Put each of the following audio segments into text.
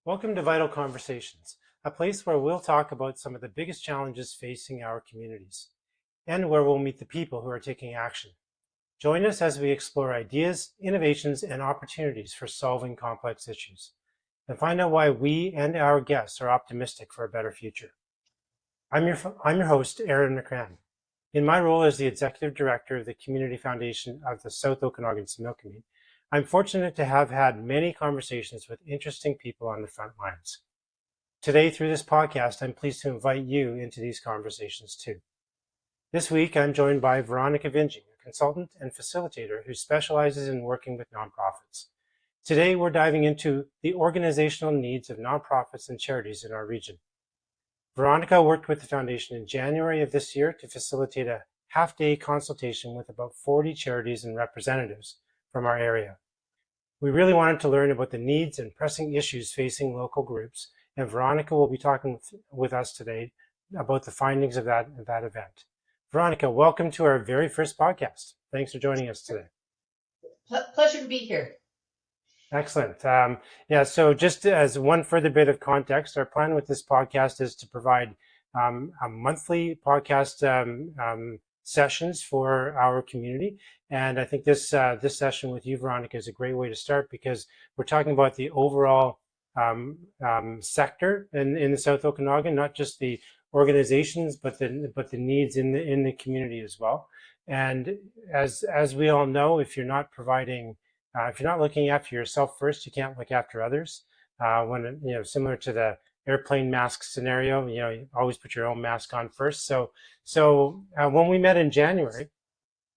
Welcome to Vital Conversations, a place where we'll talk about some of the biggest challenges facing our communities and where we'll meet the people who are taking action. Join us as we explore ideas, innovations, and opportunities for solving complex issues and find out why we and our guests are optimistic for a better future. I'm your host, Aaron McCran. In my role as the Executive Director of the Community Foundation of the South Okanagan Similkameen, I'm fortunate to have had many conversations with interesting people on the front lines. Today, through this podcast, I'm pleased to invite you into these conversations too. This week, I'm joined by Veronica Vinge, a consultant and facilitator who specializes in working with nonprofits. Today, we're diving into the organizational needs of nonprofits and charities in our region. Veronica worked with the foundation in January of this year to facilitate a half-day consultation with about 40 charities and representatives from our area. We really wanted to learn about the needs and pressing issues facing local groups, and Veronica will be talking with us today about the findings of that event. Veronica, welcome to our very first podcast. Thanks for joining us today. Pleasure to be here. Excellent. So just as one further bit of context, our plan with this podcast is to provide a monthly podcast sessions for our community. And I think this session with you, Veronica, is a great way to start because we're talking about the overall sector in the South Okanagan, not just the organizations, but the needs in the community as well. And as we all know, if you're not looking after yourself first, you can't look after others. Similar to the airplane mask scenario, you always put your own mask on first. So when we met in January,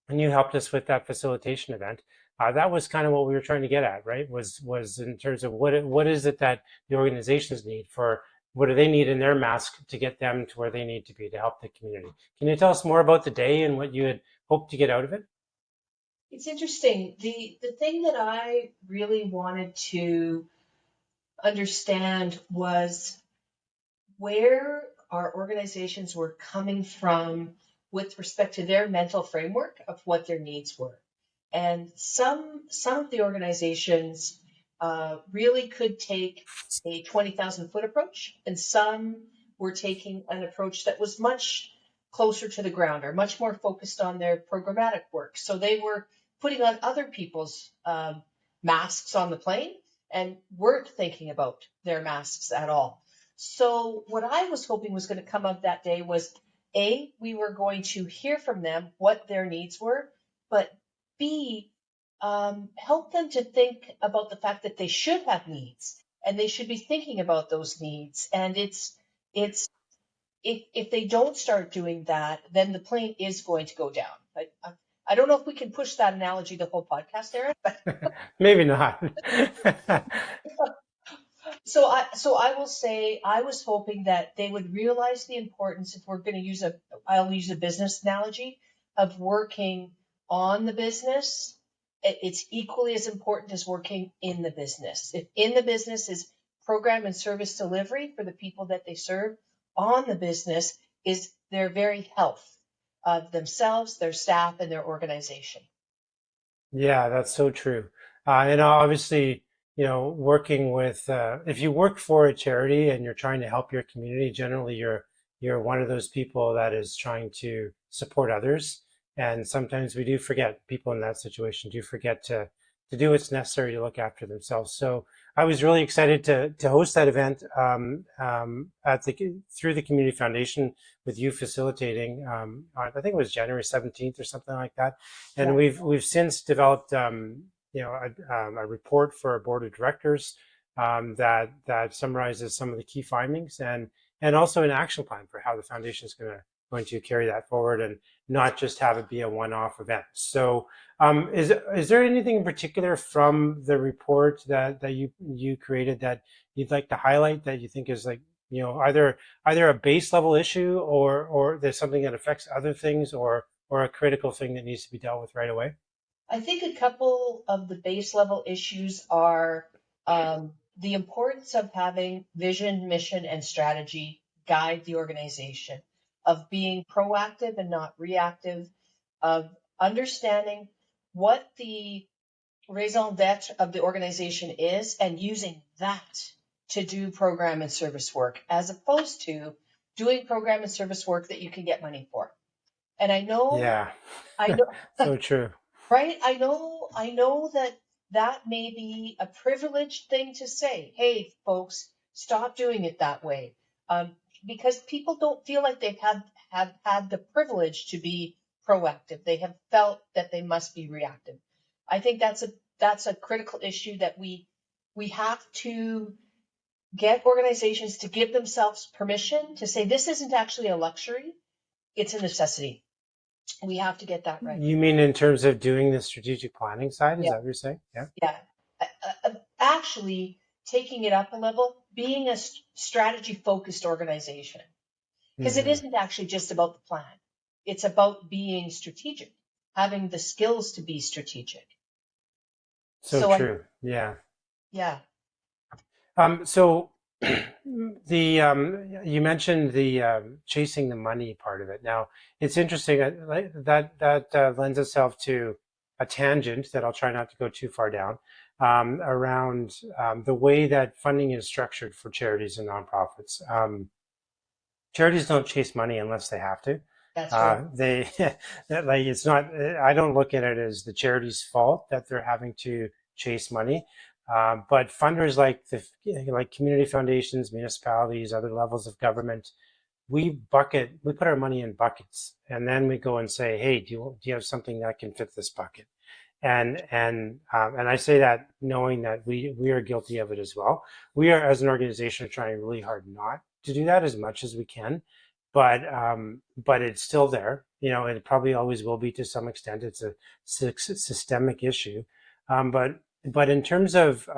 and you helped us with that facilitation event, that was kind of what we were trying to get at, right? Was in terms of what is it that the organizations need for, what do they need in their mask to get them to where they need to be to help the community? Can you tell us more about the day and what you had hoped to get out of it? It's interesting. The thing that I really wanted to understand was where our organizations were coming from with respect to their mental framework of what their needs were. And some of the organizations really could take a 20,000-foot approach, and some were taking an approach that was much closer to the ground or much more focused on their programmatic work. So they were putting on other people's masks on the plane and weren't thinking about their masks at all. So what I was hoping was going to come of that day was, A, we were going to hear from them what their needs were, but B, help them to think about the fact that they should have needs and they should be thinking about those needs. And it's if they don't start doing that, then the plane is going to go down. I don't know if we can push that analogy the whole podcast, Aaron, but Maybe not. so I will say I was hoping that they would realize the importance, if we're going to I'll use a business analogy, of working on the business. It's equally as important as working in the business. If in the business is program and service delivery for the people that they serve, on the business is their very health of themselves, their staff, and their organization. Yeah, that's so true. And obviously, working with, if you work for a charity and you're trying to help your community, generally you're one of those people that is trying to support others. And sometimes we do forget, people in that situation do forget to do what's necessary to look after themselves. So I was really excited to host that event through the Community Foundation with you facilitating. I think it was January 17th or something like that. And we've since developed a report for our board of directors that summarizes some of the key findings and also an action plan for how the foundation is going to carry that forward and not just have it be a one-off event. So is there anything in particular from the report that you created that you'd like to highlight that you think is like, either a base level issue or there's something that affects other things or a critical thing that needs to be dealt with right away? I think a couple of the base level issues are the importance of having vision, mission, and strategy guide the organization, of being proactive and not reactive, of understanding what the raison d'etre of the organization is and using that to do program and service work as opposed to doing program and service work that you can get money for. And I know, Yeah. I know, So true. right? I know that that may be a privileged thing to say. Hey, folks, stop doing it that way, um, because people don't feel like they've have had the privilege to be proactive. They have felt that they must be reactive. I think that's a critical issue that we have to get organizations to give themselves permission to say this isn't actually a luxury; it's a necessity. We have to get that right. You mean in terms of doing the strategic planning side? Is Yeah. that what you're saying? Yeah. Yeah, actually taking it up a level, being a strategy focused organization, because it Hmm. isn't actually just about the plan. It's about being strategic, having the skills to be strategic. So So I, true. Yeah. yeah, So the you mentioned the chasing the money part of it. Now it's interesting that lends itself to a tangent that I'll try not to go too far down around the way that funding is structured for charities and nonprofits. Charities don't chase money unless they have to. that's right. They like it's not. I don't look at it as the charity's fault that they're having to chase money. But funders like community foundations, municipalities, other levels of government, we put our money in buckets, and then we go and say, hey, do you have something that can fit this bucket? And I say that knowing that we are guilty of it as well. We are, as an organization, trying really hard not to do that as much as we can, but it's still there. You know, it probably always will be to some extent. It's a systemic issue, but in terms of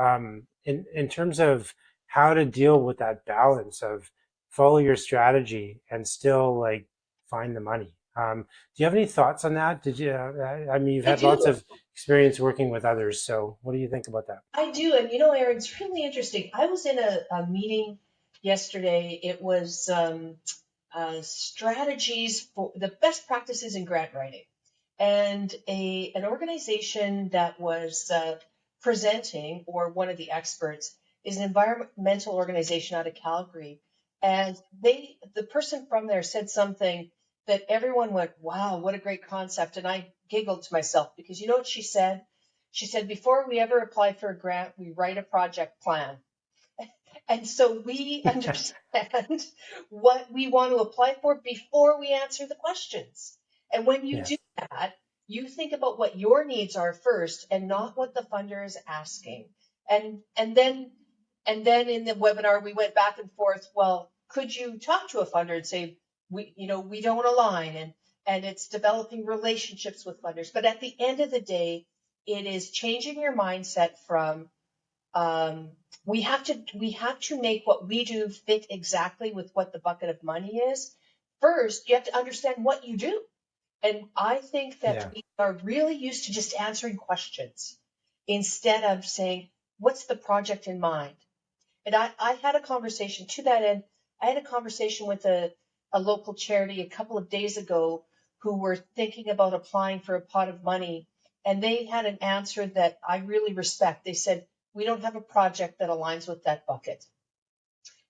how to deal with that balance of follow your strategy and still like find the money. Do you have any thoughts on that? Did you? I mean, you've I had lots do. of experience working with others. So what do you think about that? I do. And you know, Aaron, it's really interesting. I was in a meeting yesterday. It was strategies for the best practices in grant writing. And an organization that was presenting, or one of the experts, is an environmental organization out of Calgary. And the person from there said something that everyone went, wow, what a great concept. And I giggled to myself because you know what she said? She said, before we ever apply for a grant, we write a project plan. And so we understand what we want to apply for before we answer the questions. And when you do Yes. that, you think about what your needs are first and not what the funder is asking. And then in the webinar we went back and forth, well, could you talk to a funder and say we don't align, and it's developing relationships with funders. But at the end of the day, it is changing your mindset from um, we have to make what we do fit exactly with what the bucket of money is. First, you have to understand what you do. And I think that Yeah. we are really used to just answering questions instead of saying, what's the project in mind? And I had a conversation to that end. I had a conversation with a local charity a couple of days ago who were thinking about applying for a pot of money. And they had an answer that I really respect. They said, we don't have a project that aligns with that bucket.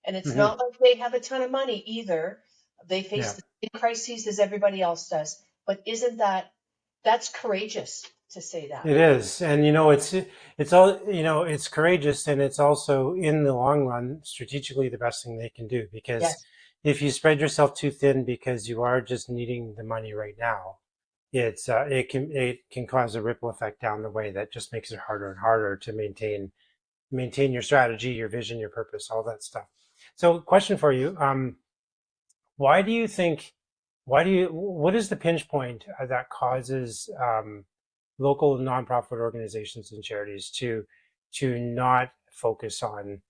And it's Hmm. not like they have a ton of money either. They face Yeah. the same crises as everybody else does. But isn't that's courageous to say that? It is, and it's all it's courageous, and it's also in the long run strategically the best thing they can do because Yes. if you spread yourself too thin because you are just needing the money right now, it can cause a ripple effect down the way that just makes it harder and harder to maintain your strategy, your vision, your purpose, all that stuff. So, question for you: why do you think? What is the pinch point that causes local nonprofit organizations and charities to not focus on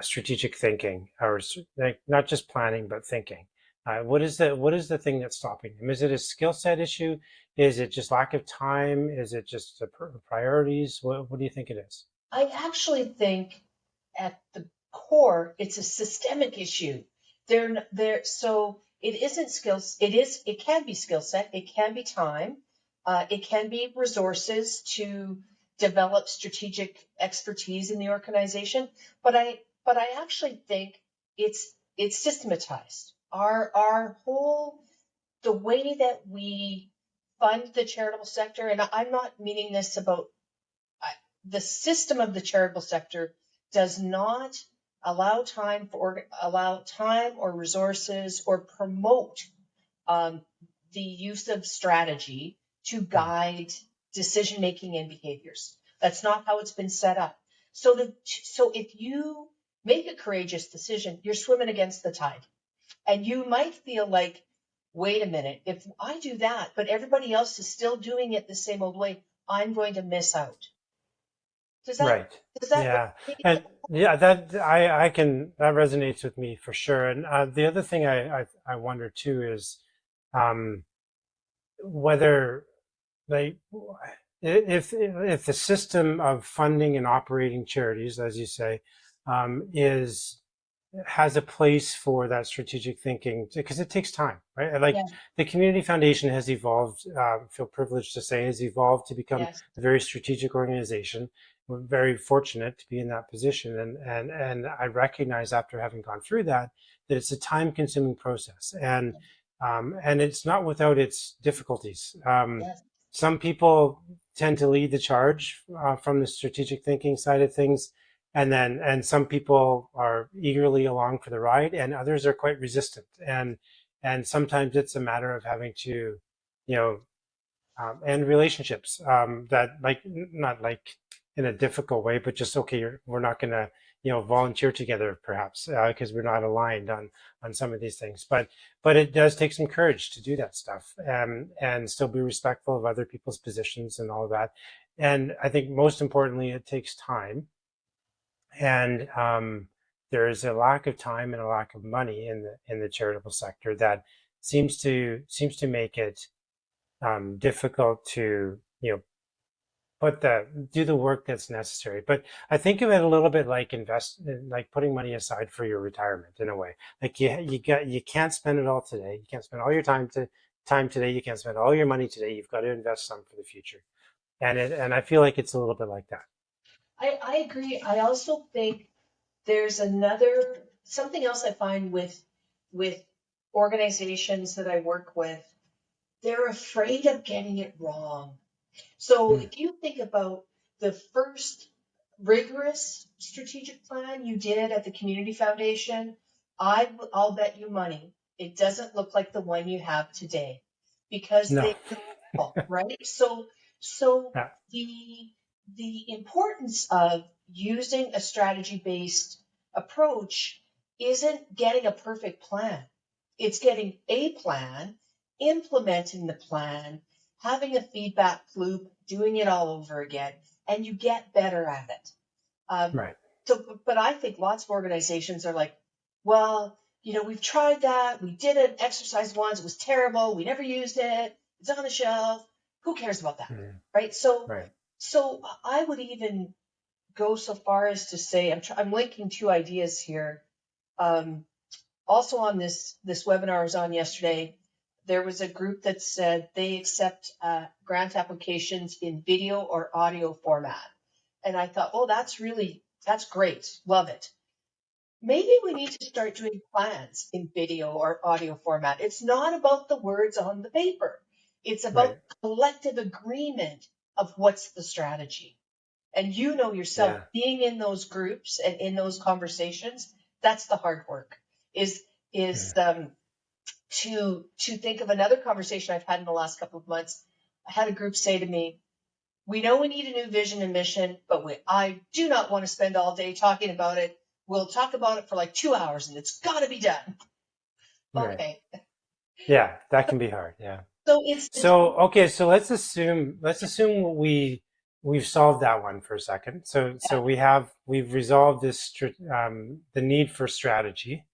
strategic thinking or like not just planning but thinking? What is the thing that's stopping them? Is it a skill set issue? Is it just lack of time? Is it just the priorities? What do you think it is? I actually think at the core, it's a systemic issue. So it isn't skills. It can be skill set. It can be time. It can be resources to develop strategic expertise in the organization. But but I actually think it's systematized. Our whole the way that we fund the charitable sector, and I'm not meaning this about the system of the charitable sector does not allow time or resources or promote um, the use of strategy to guide decision making and behaviors. That's not how it's been set up. So if you make a courageous decision, you're swimming against the tide, and you might feel like, wait a minute, if I do that, but everybody else is still doing it the same old way, I'm going to miss out. Does that Right. does that Yeah. resonate? And yeah, that I can that resonates with me for sure. And the other thing I wonder too is um, whether like if the system of funding and operating charities, as you say, is has a place for that strategic thinking because it takes time, right? Like Yeah. the community foundation has evolved, feel privileged to say, has evolved to become Yes. a very strategic organization. We're very fortunate to be in that position. And I recognize after having gone through that, that it's a time consuming process. And it's not without its difficulties. Yes. Some people tend to lead the charge from the strategic thinking side of things, and some people are eagerly along for the ride, and others are quite resistant. And sometimes it's a matter of having to, you know, and relationships that like not like in a difficult way, but just okay, we're not going to volunteer together perhaps because we're not aligned on some of these things. But it does take some courage to do that stuff and still be respectful of other people's positions and all of that. And I think most importantly, it takes time and there is a lack of time and a lack of money in the charitable sector that seems to make it difficult to put the do the work that's necessary. But I think of it a little bit like like putting money aside for your retirement in a way. Like you can't spend it all today. You can't spend all your time today. You can't spend all your money today. You've got to invest some for the future. And I feel like it's a little bit like that. I agree. I also think there's another something else I find with organizations that I work with. They're afraid of getting it wrong. So Mm. if you think about the first rigorous strategic plan you did at the community foundation, I'll bet you money it doesn't look like the one you have today because No. they right? So Yeah. the the importance of using a strategy based approach isn't getting a perfect plan. It's getting a plan, implementing the plan, having a feedback loop, doing it all over again, and you get better at it. Um, Right. but I think lots of organizations are like, well, we've tried that. We did an exercise once. It was terrible. We never used it. It's on the shelf. Who cares about that? Mm. Right. Right. So I would even go so far as to say, I'm linking two ideas here. Um, Also on this webinar I was on yesterday, there was a group that said they accept grant applications in video or audio format. And I thought, oh, that's great. Love it. Maybe we need to start doing plans in video or audio format. It's not about the words on the paper. It's about Right. collective agreement of what's the strategy. And yourself Yeah. being in those groups and in those conversations, that's the hard work. Is is Mm. to think of another conversation I've had in the last couple of months. I had a group say to me, we know we need a new vision and mission, but I do not want to spend all day talking about it. We'll talk about it for like 2 hours and it's got to be done. Right. Okay. Yeah, that can be hard. Yeah. So it's So okay, so let's assume we've solved that one for a second. So we've resolved the need for strategy.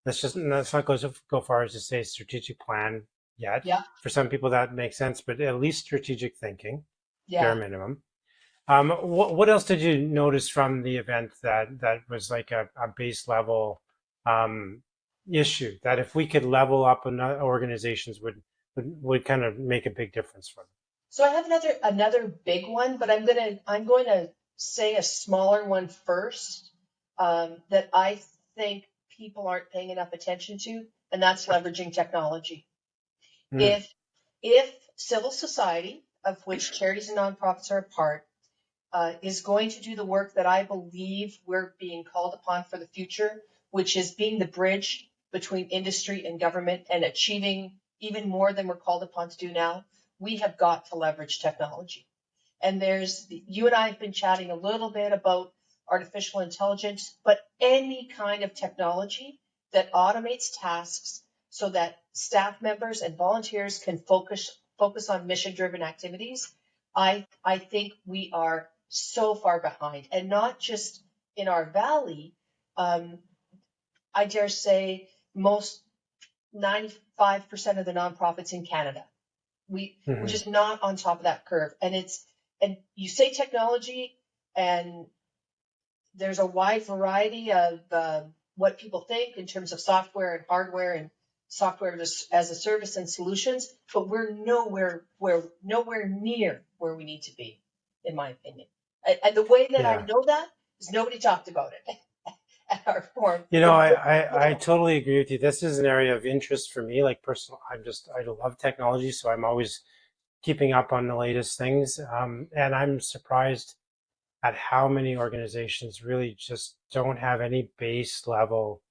Let's not go far as to say strategic plan yet. yeah, For some people that makes sense, but at least strategic thinking, bare yeah. minimum. What else did you notice from the event that was like a base level um, issue that if we could level up organizations would kind of make a big difference for them? So I have another big one, but I'm going to say a smaller one first. that I think people aren't paying enough attention to, and that's leveraging technology. Mm. If civil society, of which charities and nonprofits are a part, is going to do the work that I believe we're being called upon for the future, which is being the bridge between industry and government and achieving even more than we're called upon to do now, we have got to leverage technology. And you and I have been chatting a little bit about artificial intelligence, but any kind of technology that automates tasks so that staff members and volunteers can focus on mission driven activities. I think we are so far behind, and not just in our valley. Um, I dare say most 95% of the nonprofits in Canada, we're Hmm. just not on top of that curve. And you say technology, and there's a wide variety of what people think in terms of software and hardware and software as a service and solutions, but we're nowhere near where we need to be, in my opinion. And the way that I Yeah. know that is nobody talked about it at our forum. You know, I totally agree with you. This is an area of interest for me, like personal. I love technology, so I'm always keeping up on the latest things. And I'm surprised at how many organizations really just don't have any base level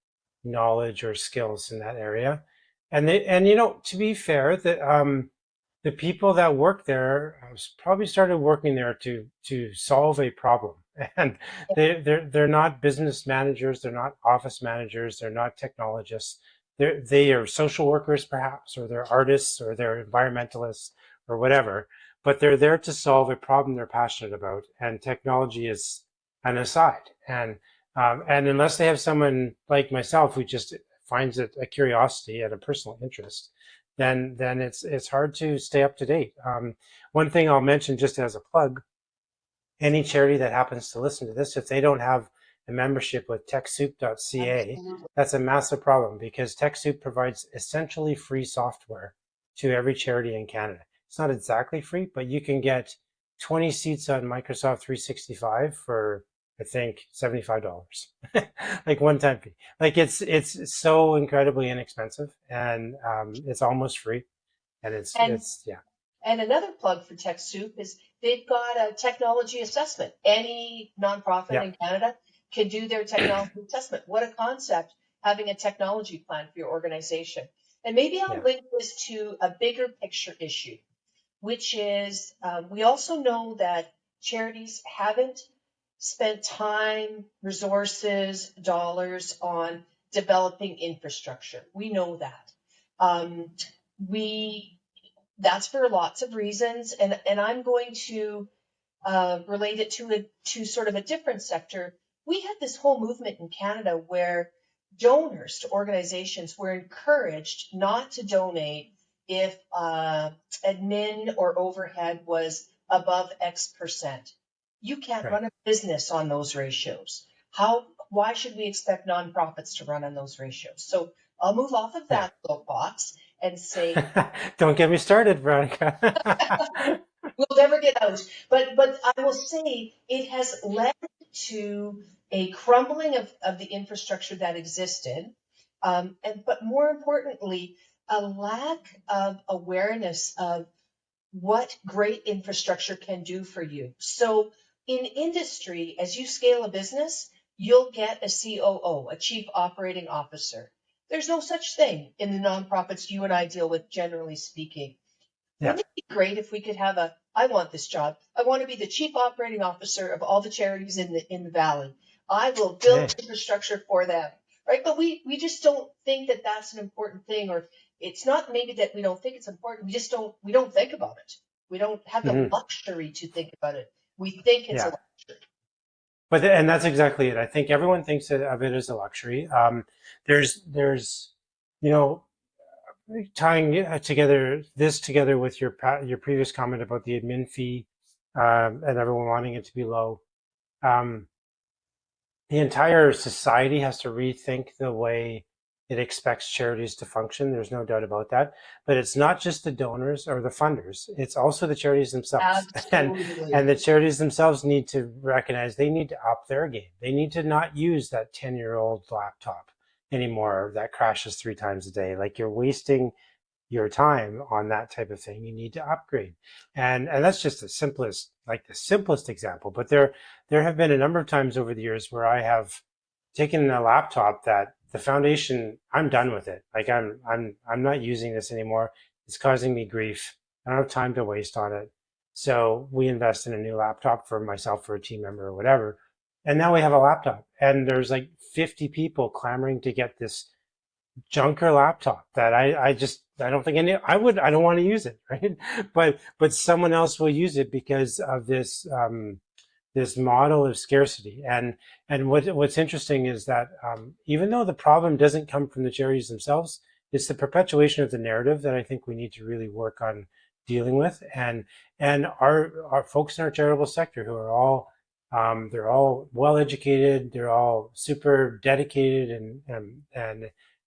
knowledge or skills in that area. And you know, to be fair, the people that work there probably started working there to solve a problem, and they're not business managers, they're not office managers, they're not technologists. They are social workers perhaps, or they're artists, or they're environmentalists, or whatever. But they're there to solve a problem they're passionate about, and technology is an aside. And unless they have someone like myself who just finds it a curiosity and a personal interest, then it's hard to stay up to date. One thing I'll mention just as a plug: any charity that happens to listen to this, if they don't have a membership with TechSoup.ca, Absolutely. that's a massive problem, because TechSoup provides essentially free software to every charity in Canada. It's not exactly free, but you can get 20 seats on Microsoft 365 for, I think, $75, like one-time fee. Like it's so incredibly inexpensive, and it's almost free, and And it's yeah. And another plug for TechSoup is they've got a technology assessment. Any nonprofit Yeah. in Canada can do their technology assessment. What a concept, having a technology plan for your organization. And maybe I'll Yeah. link this to a bigger picture issue, which is we also know that charities haven't spent time, resources, dollars on developing infrastructure. We know that. Um, we that's for lots of reasons, and I'm going to relate it to sort of a different sector. We had this whole movement in Canada where donors to organizations were encouraged not to donate if admin or overhead was above X percent. You can't Right. run a business on those ratios. Why should we expect nonprofits to run on those ratios? So I'll move off of Yeah. that soapbox and say Don't get me started, Veronica. we'll never get out. But I will say it has led to a crumbling of the infrastructure that existed, but more importantly, a lack of awareness of what great infrastructure can do for you. So in industry, as you scale a business, you'll get a COO, a chief operating officer. There's no such thing in the nonprofits you and I deal with, generally speaking. Yeah. Wouldn't it be great if we could have I want this job. I want to be the chief operating officer of all the charities in the valley. I will build Hey. infrastructure for them, right? But we just don't think that that's an important thing, or it's not maybe that we don't think it's important. We don't think about it. We don't have the Hmm. luxury to think about it. We think it's a Yeah. luxury. And that's exactly it. I think everyone thinks of it as a luxury. There's, you know, tying together with your previous comment about the admin fee, and everyone wanting it to be low. Um, the entire society has to rethink the way It expects charities to function. There's no doubt about that. But it's not just the donors or the funders. It's also the charities themselves. And Absolutely. the charities themselves need to recognize they need to up their game. They need to not use that 10-year-old laptop anymore that crashes 3 times a day. Like, you're wasting your time on that type of thing. You need to upgrade. And that's just the simplest example. But there have been a number of times over the years where I have taken a laptop that the foundation, I'm done with it. Like, I'm not using this anymore. It's causing me grief. I don't have time to waste on it. So we invest in a new laptop for myself, for a team member, or whatever. And now we have a laptop, and there's like 50 people clamoring to get this junker laptop that I don't think I don't want to use it, right? But someone else will use it because of this model of scarcity. And what's interesting is that even though the problem doesn't come from the charities themselves, it's the perpetuation of the narrative that I think we need to really work on dealing with. And our folks in our charitable sector who are all they're all well educated, they're all super dedicated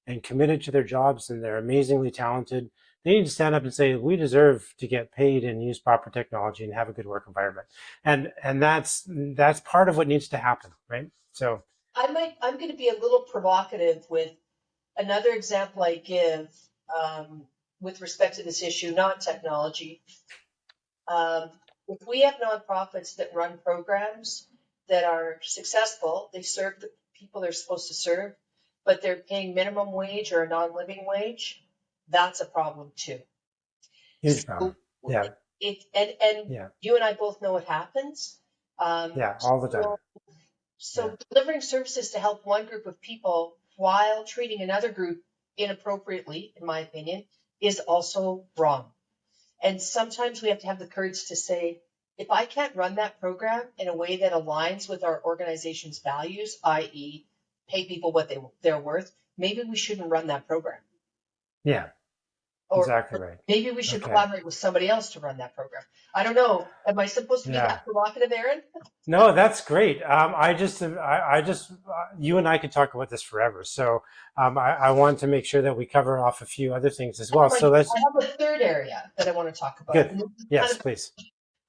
and committed to their jobs, and they're amazingly talented. They need to stand up and say, we deserve to get paid and use proper technology and have a good work environment. And that's part of what needs to happen, right? So I'm going to be a little provocative with another example I give with respect to this issue, not technology. If we have nonprofits that run programs that are successful, they serve the people they're supposed to serve, but they're paying minimum wage or a non-living wage, that's a problem too. huge problem. So Yeah, and yeah, you and I both know what happens. Um, yeah, all the time. so, Yeah, so delivering services to help one group of people while treating another group inappropriately, in my opinion, is also wrong. And sometimes we have to have the courage to say, if I can't run that program in a way that aligns with our organization's values, i.e., pay people what they're worth, maybe we shouldn't run that program. yeah, Or exactly right. maybe we should Okay. collaborate with somebody else to run that program. I don't know. Am I supposed to be Yeah. that provocative, Aaron? No, that's great. I just, you and I could talk about this forever. So I want to make sure that we cover off a few other things as well. So let's, I have a third area that I want to talk about. good. And this is kind Yes, of a please.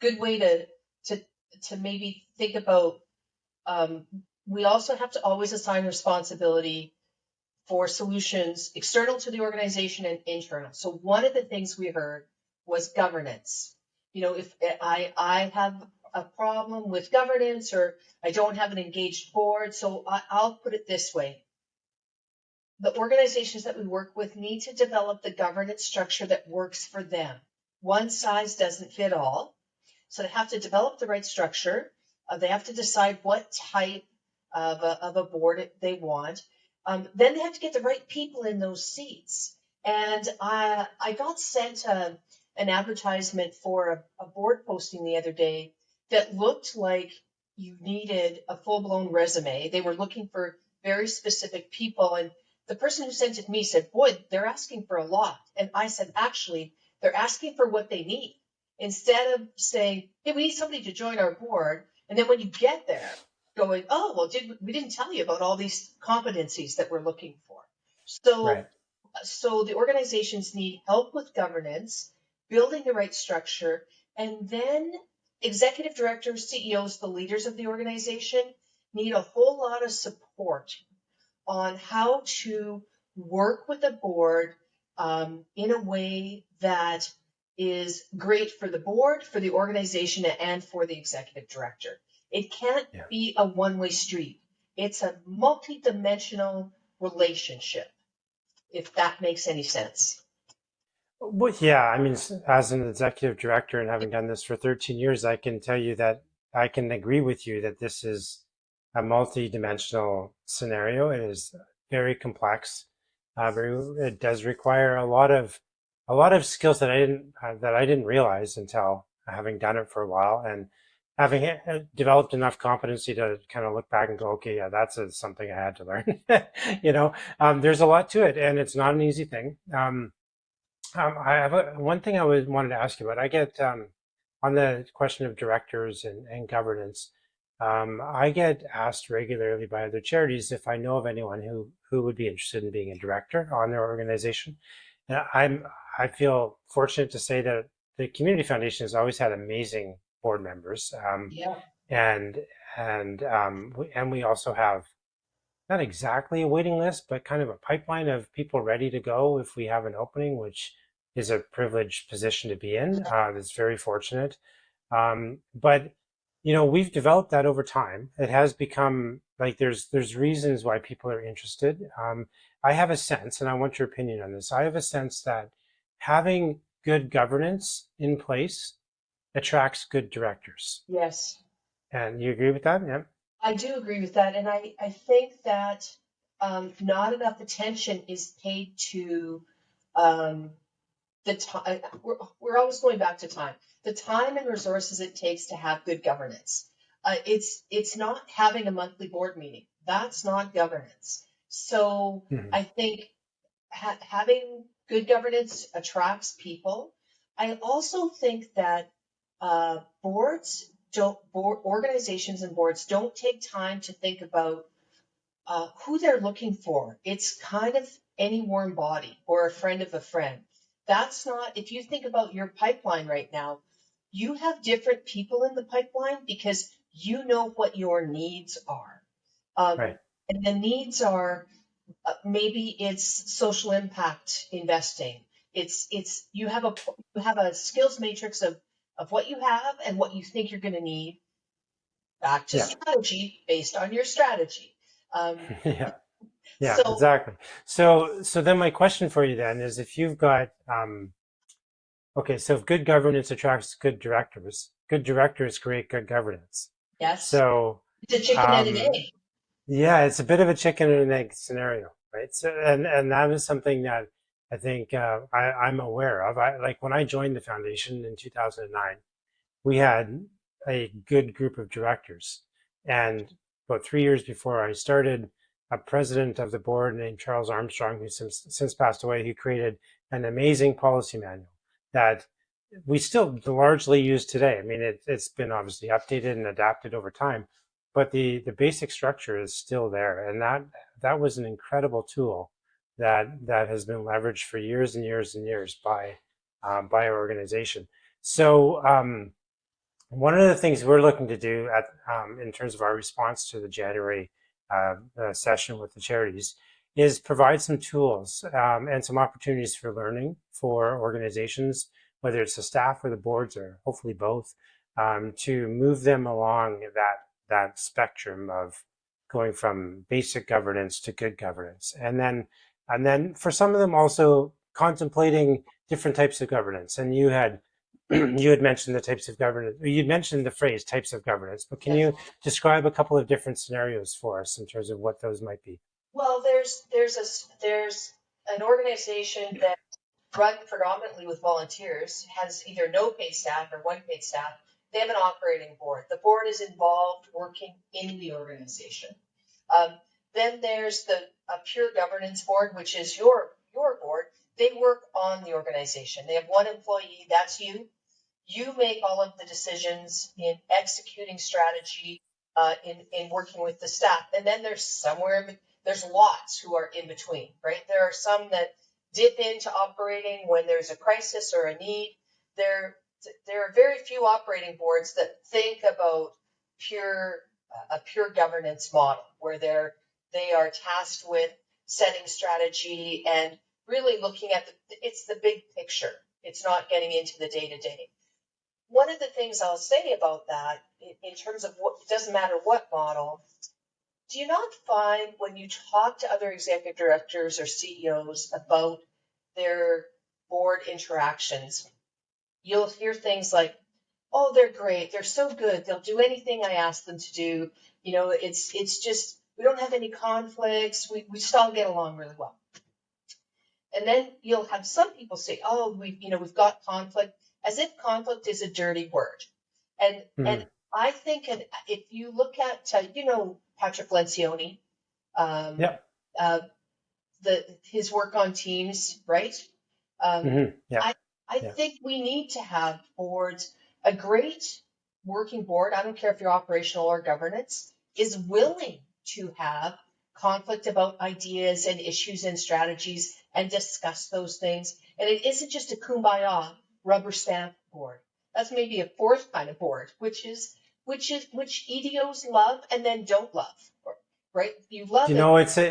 good way to, to maybe think about, um, we also have to always assign responsibility for solutions external to the organization and internal. So one of the things we heard was governance. You know, if I have a problem with governance or I don't have an engaged board, so I'll put it this way. The organizations that we work with need to develop the governance structure that works for them. One size doesn't fit all. So they have to develop the right structure. They have to decide what type of a board they want. Then they have to get the right people in those seats. And I got sent an advertisement for a board posting the other day that looked like you needed a full blown resume. They were looking for very specific people. And the person who sent it to me said, boy, they're asking for a lot. And I said, actually, they're asking for what they need. Instead of saying, hey, we need somebody to join our board. And then when you get there, going, oh, well, we didn't tell you about all these competencies that we're looking for. So, Right. so the organizations need help with governance, building the right structure, and then executive directors, CEOs, the leaders of the organization need a whole lot of support on how to work with the board in a way that is great for the board, for the organization, and for the executive director. It can't Yeah. be a one-way street. It's a multi-dimensional relationship, if that makes any sense. Well, yeah, I mean, as an executive director and having done this for 13 years, I can tell you that I can agree with you that this is a multi-dimensional scenario. It is very complex. It does require a lot of skills that I didn't realize until having done it for a while and having developed enough competency to kind of look back and go, okay, yeah, something I had to learn. There's a lot to it, and it's not an easy thing. I have one thing wanted to ask you about. I get on the question of directors and governance. I get asked regularly by other charities if I know of anyone who would be interested in being a director on their organization. And I feel fortunate to say that the Community Foundation has always had amazing board members, Yeah. and and we also have not exactly a waiting list, but kind of a pipeline of people ready to go if we have an opening, which is a privileged position to be in. That's very fortunate. But we've developed that over time. It has become like there's reasons why people are interested. I have a sense, and I want your opinion on this. I have a sense that having good governance in place attracts good directors. Yes. And you agree with that? Yeah. I do agree with that. And I think that not enough attention is paid to um, the time. We're always going back to time. The time and resources it takes to have good governance. It's not having a monthly board meeting. That's not governance. So Mhm. I think having good governance attracts people. I also think that boards don't, organizations and boards don't take time to think about who they're looking for. It's kind of any warm body or a friend of a friend. That's not, if you think about your pipeline right now, you have different people in the pipeline because you know what your needs are. Right. And the needs are maybe it's social impact investing. It's you have a skills matrix of what you have and what you think you're going to need. Back to Yeah. strategy based on your strategy. Um, Yeah. Yeah, so exactly. So then my question for you then is if you've got okay, so if good governance attracts good directors create good governance. yes, So it's a chicken and an um, egg. yeah, it's a bit of a chicken and an egg scenario, right? So and that is something that I think I'm aware of. Like when I joined the foundation in 2009, we had a good group of directors. And about 3 years before I started, a president of the board named Charles Armstrong, who since passed away, he created an amazing policy manual that we still largely use today. I mean, it's been obviously updated and adapted over time, but the basic structure is still there, and that was an incredible tool that has been leveraged for years and years and years by our organization. So one of the things we're looking to do in terms of our response to the January session with the charities is provide some tools and some opportunities for learning for organizations, whether it's the staff or the boards or hopefully both, to move them along that spectrum of going from basic governance to good governance, and then for some of them also contemplating different types of governance. And you had mentioned the types of governance, you'd mentioned the phrase types of governance, but can Yes. you describe a couple of different scenarios for us in terms of what those might be? Well, there's an organization that run predominantly with volunteers, has either no paid staff or one paid staff. They have an operating board. The board is involved working in the organization. Um, then there's the a pure governance board, which is your board. They work on the organization. They have one employee, that's you. You make all of the decisions in executing strategy, in working with the staff. And then there's lots who are in between, right? There are some that dip into operating when there's a crisis or a need. There, there are very few operating boards that think about pure a pure governance model where they are tasked with setting strategy and really looking at it's the big picture. It's not getting into the day to day. One of the things I'll say about that, in terms of what, it doesn't matter what model, do you not find when you talk to other executive directors or CEOs about their board interactions, you'll hear things like, oh, they're great, they're so good, they'll do anything I ask them to do. It's just, we don't have any conflicts, we just all get along really well. And then you'll have some people say, "Oh, we've got conflict," as if conflict is a dirty word. And Mhm. I think if you look at Patrick Lencioni, um, Yep. uh, his work on teams, right? Um, Hmm. Yeah. I I Yeah. think we need to have boards. A great working board, I don't care if you're operational or governance, is willing to have conflict about ideas and issues and strategies and discuss those things. And it isn't just a kumbaya rubber stamp board. That's maybe a fourth kind of board, which EDOs love and then don't love. Right? You love it.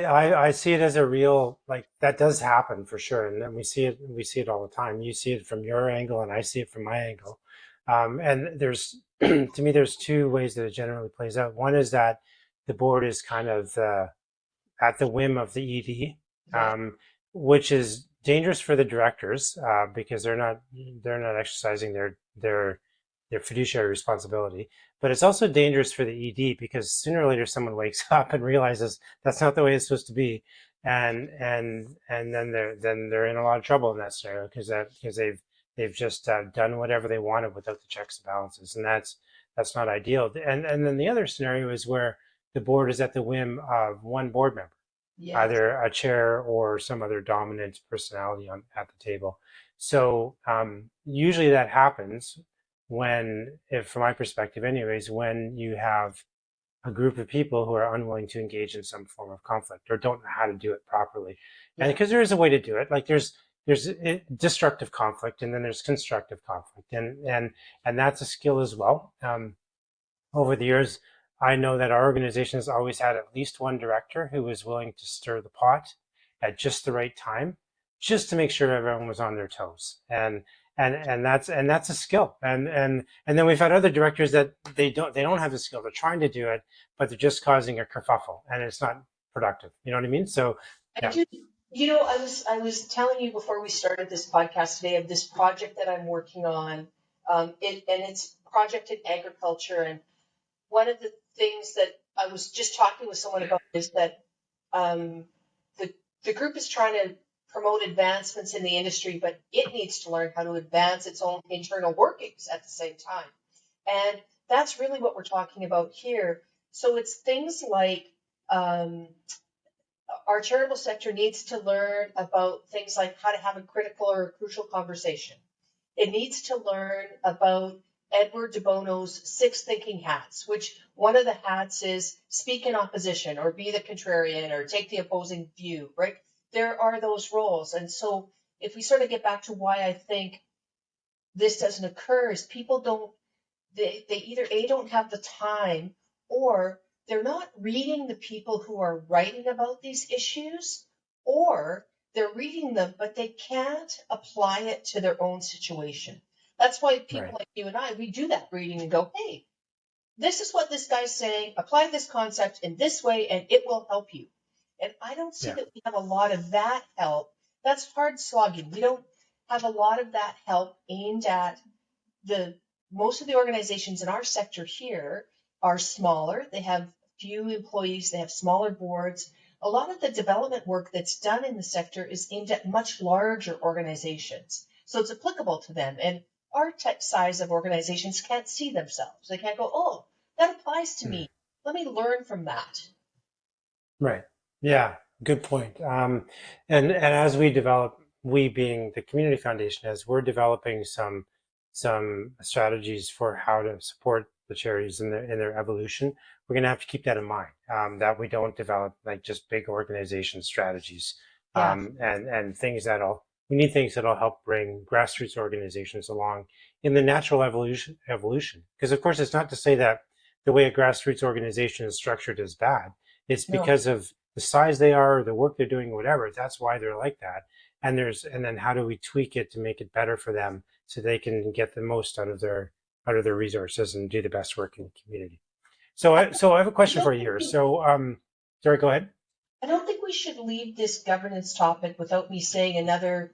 I see it as a real, like, that does happen for sure, and then we see it all the time. You see it from your angle, and I see it from my angle. And there's to me, there's two ways that it generally plays out. One is that the board is kind of at the whim of the ED, Yeah. which is dangerous for the directors because they're not exercising their fiduciary responsibility. But it's also dangerous for the ED because sooner or later someone wakes up and realizes that's not the way it's supposed to be, and then they're in a lot of trouble in that scenario because they've just done whatever they wanted without the checks and balances, and that's not ideal. And then the other scenario is where the board is at the whim of one board member, Yes. either a chair or some other dominant personality at the table. So usually that happens when, if from my perspective anyways, when you have a group of people who are unwilling to engage in some form of conflict or don't know how to do it properly. And Yeah. because there is a way to do it, like there's destructive conflict and then there's constructive conflict, and that's a skill as well. Over the years, I know that our organization has always had at least one director who was willing to stir the pot at just the right time, just to make sure everyone was on their toes. And that's a skill. And then we've had other directors that they don't have the skill. They're trying to do it, but they're just causing a kerfuffle, and it's not productive. You know what I mean? So I yeah, do. I was telling you before we started this podcast today of this project that I'm working on. It's project in agriculture, and one of the things that I was just talking with someone about is that um, the the group is trying to promote advancements in the industry, but it needs to learn how to advance its own internal workings at the same time. And that's really what we're talking about here. So it's things like um, our charitable sector needs to learn about things like how to have a critical or a crucial conversation. It needs to learn about Edward de Bono's six thinking hats, which one of the hats is speak in opposition or be the contrarian or take the opposing view, right? There are those roles. And so if we sort of get back to why I think this doesn't occur is people don't they either A, don't have the time, or they're not reading the people who are writing about these issues, or they're reading them, but they can't apply it to their own situation. That's why people right. like you and I, we do that reading and go, hey, this is what this guy's saying. Apply this concept in this way and it will help you. And I don't see Yeah. that we have a lot of that help. That's hard slogging. We don't have a lot of that help aimed at the most of the organizations in our sector here are smaller. They have few employees, they have smaller boards. A lot of the development work that's done in the sector is aimed at much larger organizations. So it's applicable to them. And our tech size of organizations can't see themselves. They can't go, oh, that applies to Mm. me. Let me learn from that. Right. Yeah. Good point. And as we develop, we being the community foundation, as we're developing some strategies for how to support the charities in their evolution, we're going to have to keep that in mind. That we don't develop like just big organization strategies, Yeah. and things that'll we need things that'll help bring grassroots organizations along in the natural evolution. Because of course, it's not to say that the way a grassroots organization is structured is bad. It's No. because of the size they are, the work they're doing, whatever. That's why they're like that. And then how do we tweak it to make it better for them so they can get the most out of their resources and do the best work in the community. So I have a I question don't for you think here. we, So sorry, go ahead. I don't think we should leave this governance topic without me saying another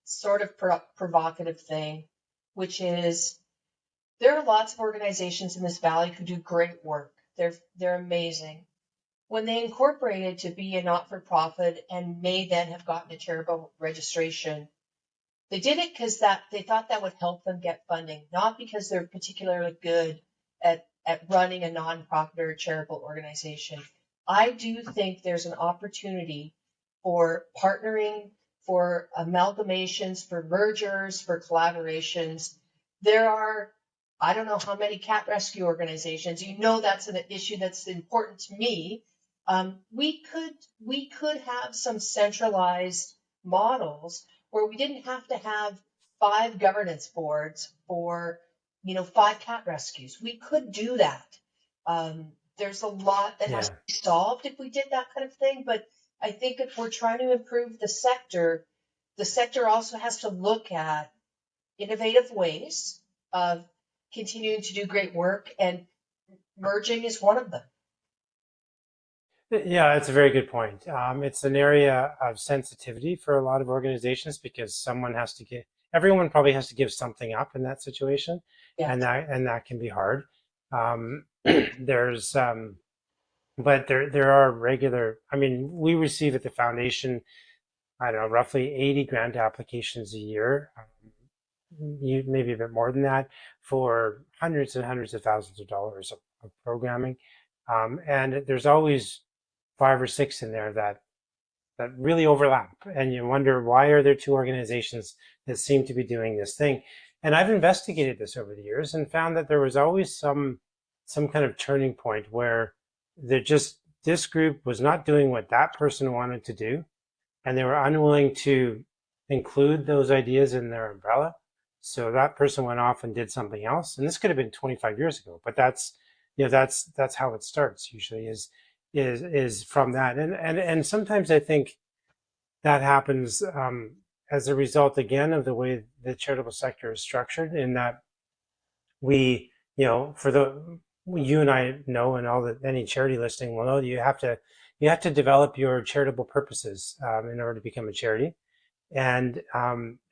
sort of provocative thing, which is there are lots of organizations in this valley who do great work. They're amazing. When they incorporated to be a not-for-profit and may then have gotten a charitable registration, they did it because that they thought that would help them get funding, not because they're particularly good at running a nonprofit or a charitable organization. I do think there's an opportunity for partnering, for amalgamations, for mergers, for collaborations. There are I don't know how many cat rescue organizations. You know that's an issue that's important to me. We could have some centralized models where we didn't have to have 5 governance boards for 5 cat rescues. We could do that. There's a lot that has Yeah. to be solved if we did that kind of thing, but I think if we're trying to improve the sector also has to look at innovative ways of continuing to do great work, and merging is one of them. Yeah, it's a very good point. It's an area of sensitivity for a lot of organizations because everyone probably has to give something up in that situation, Yeah. and that can be hard. Um, there's, but there are regular. I mean, we receive at the foundation, I don't know, roughly 80 grant applications a year. Maybe a bit more than that for hundreds and hundreds of thousands of dollars of programming, and there's always 5 or 6 in there that really overlap, and you wonder why are there 2 organizations that seem to be doing this thing. And I've investigated this over the years and found that there was always some kind of turning point where this group was not doing what that person wanted to do, and they were unwilling to include those ideas in their umbrella. So that person went off and did something else, and this could have been 25 years ago. But that's how it starts usually is from that, and sometimes I think that happens as a result again of the way the charitable sector is structured. In that we, for the you and I know, and any charity listing will know, you have to develop your charitable purposes in order to become a charity, and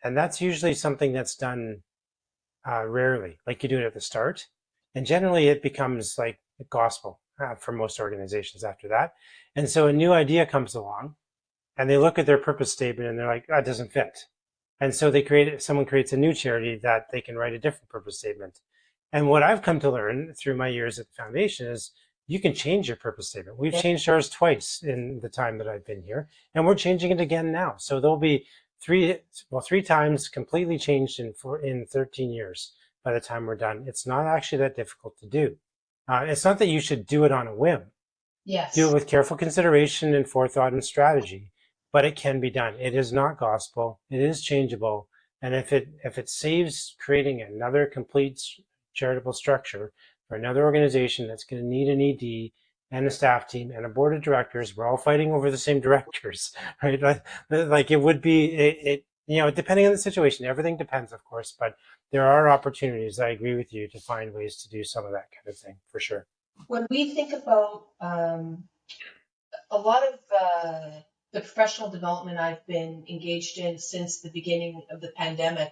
that's usually something that's done rarely. Like you do it at the start, and generally it becomes like gospel for most organizations after that. And so a new idea comes along, and they look at their purpose statement and they're like, that doesn't fit. And so someone creates a new charity that they can write a different purpose statement. And what I've come to learn through my years at the foundation is you can change your purpose statement. We've changed ours twice in the time that I've been here, and we're changing it again now. So there'll be three times completely changed in 13 years by the time we're done. It's not actually that difficult to do. It's not that you should do it on a whim. Yes. Do it with careful consideration and forethought and strategy, but it can be done. It is not gospel. It is changeable. And if it saves creating another complete charitable structure for another organization that's going to need an ED and a staff team and a board of directors, we're all fighting over the same directors, right? Like it would be, depending on the situation, everything depends, of course, but there are opportunities. I agree with you to find ways to do some of that kind of thing for sure. When we think about a lot of the professional development I've been engaged in since the beginning of the pandemic,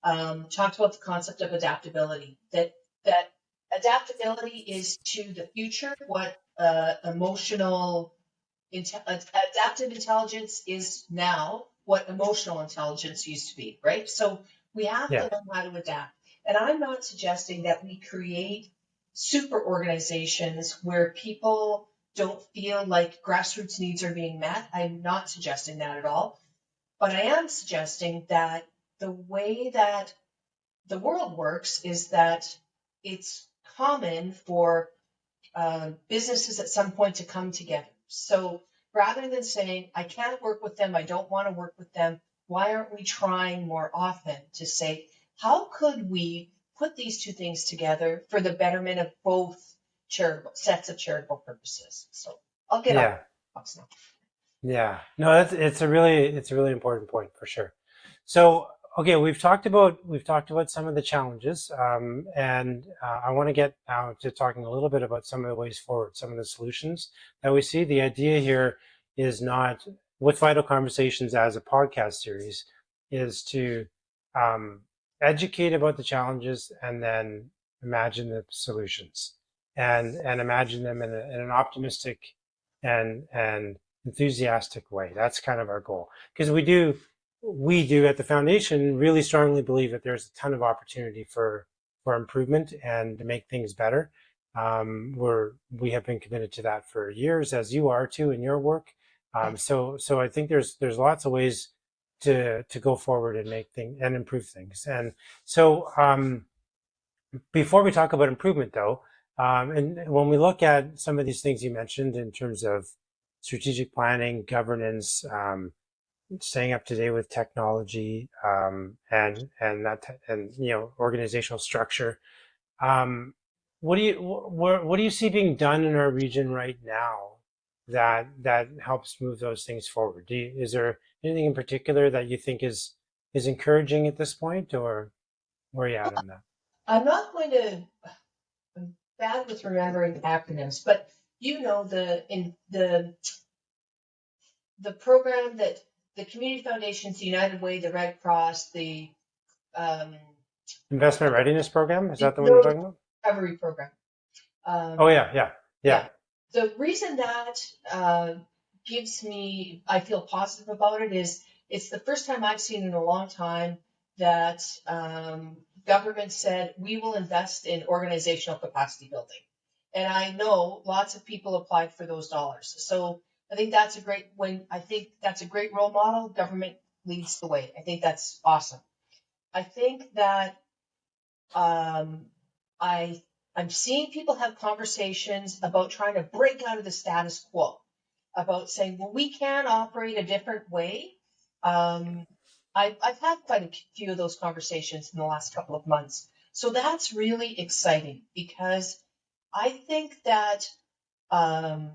talked about the concept of adaptability. That adaptability is to the future what adaptive intelligence is now, what emotional intelligence used to be, right? So we have to Yeah. learn how to adapt. And I'm not suggesting that we create super organizations where people don't feel like grassroots needs are being met. I'm not suggesting that at all. But I am suggesting that the way that the world works is that it's common for businesses at some point to come together. So rather than saying, I can't work with them, I don't want to work with them, why aren't we trying more often to say, how could we put these 2 things together for the betterment of both sets of charitable purposes? So I'll get Yeah. off now. Yeah. No, it's a really important point for sure. So, okay, we've talked about some of the challenges, and I want to get now to talking a little bit about some of the ways forward, some of the solutions that we see. The idea here is not, with Vital Conversations as a podcast series, is to educate about the challenges and then imagine the solutions, and imagine them in an optimistic and enthusiastic way. That's kind of our goal, because we do at the foundation really strongly believe that there's a ton of opportunity for improvement and to make things better. We have been committed to that for years, as you are too in your work. So I think there's lots of ways to go forward and make things and improve things. And so Before we talk about improvement, though, and when we look at some of these things you mentioned in terms of strategic planning, governance, staying up to date with technology, and organizational structure. Um, what do you see being done in our region right now that helps move those things forward? Is there anything in particular that you think is encouraging at this point, or where are you at on that? I'm not going to, I'm bad with remembering acronyms, but you know the program that the community foundations, the United Way, the Red Cross, um, Investment readiness program, is that the one you're no, the talking about? recovery program. Oh Um, yeah, yeah, yeah, yeah, the reason that I feel positive about it is it's the first time I've seen in a long time that government said we will invest in organizational capacity building. And I know lots of people applied for those dollars. So I think that's a great role model. Government leads the way. I think that's awesome. I think that um, I I'm seeing people have conversations about trying to break out of the status quo, about saying, well, we can operate a different way. Um, I've had quite a few of those conversations in the last couple of months. So that's really exciting because I think that um,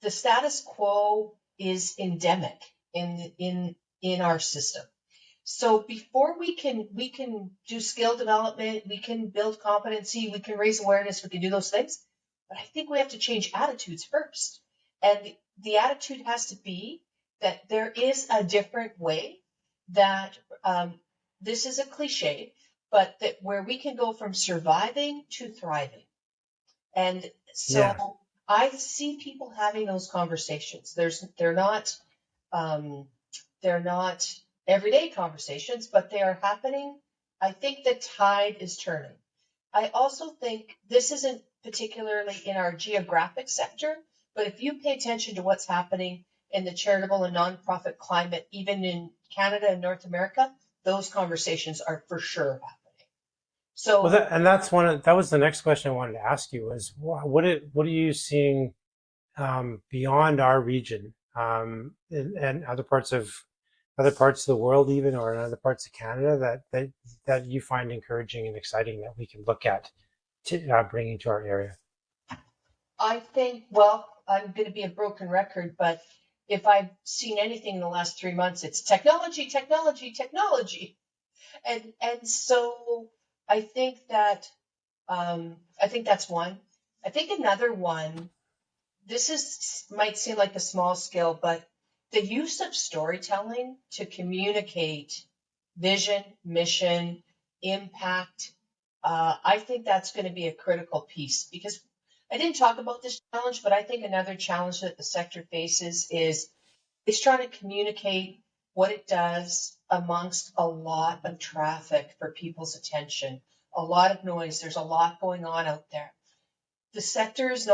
the status quo is endemic in our system. So before we can do skill development, we can build competency, we can raise awareness, we can do those things. But I think we have to change attitudes first. And the attitude has to be that there is a different way, that this is a cliche, but that where we can go from surviving to thriving. And yeah, so I see people having those conversations. Um, they're not everyday conversations, but they are happening. I think the tide is turning. I also think this isn't particularly in our geographic sector, but if you pay attention to what's happening in the charitable and nonprofit climate, even in Canada and North America, those conversations are for sure happening. well, So that was the next question I wanted to ask you was what are you seeing beyond our region, and other parts of the world, even, or in other parts of Canada, that you find encouraging and exciting that we can look at to bringing to our area. I think, well, I'm going to be a broken record, but if I've seen anything in the last 3 months, it's technology, technology, technology. And so I think that I think that's one. I think another one, this is might seem like a small scale, but the use of storytelling to communicate vision, mission, impact. I think that's going to be a critical piece because I didn't talk about this challenge, but I think another challenge that the sector faces is it's trying to communicate what it does amongst a lot of traffic for people's attention, a lot of noise. There's a lot going on out there. The sector is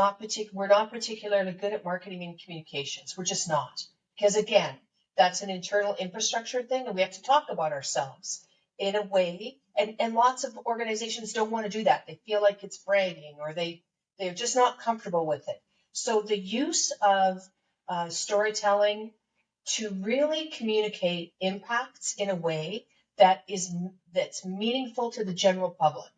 we're not particularly good at marketing and communications. We're just not. Because again, that's an internal infrastructure thing and we have to talk about ourselves in a way. And lots of organizations don't want to do that. They feel like it's bragging or they're just not comfortable with it. So the use of storytelling to really communicate impacts in a way that's meaningful to the general public,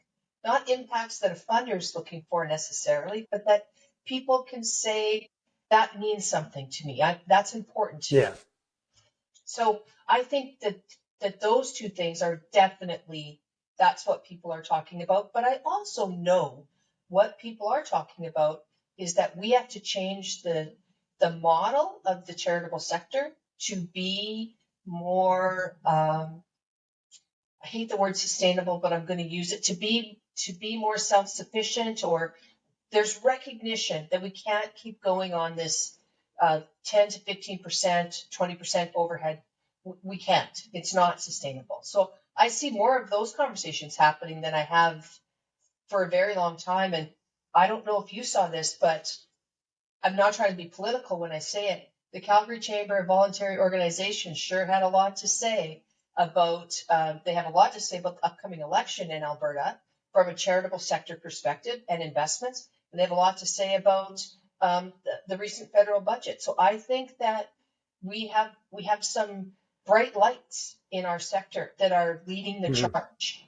not impacts that a funder is looking for necessarily, but that people can say that means something to me. That's important to Yeah. me. So I think that those two things are definitely that's what people are talking about. But I also know what people are talking about is that we have to change the model of the charitable sector to be more I hate the word sustainable, but I'm going to use it to be more self-sufficient, or there's recognition that we can't keep going on this 10 to 15%, 20% overhead. We can't. It's not sustainable. So I see more of those conversations happening than I have for a very long time. And I don't know if you saw this, but I'm not trying to be political when I say it. The Calgary Chamber of Voluntary Organizations sure had a lot to say about. They have a lot to say about the upcoming election in Alberta, from a charitable sector perspective and investments, and they have a lot to say about the recent federal budget. So I think that we have some bright lights in our sector that are leading the charge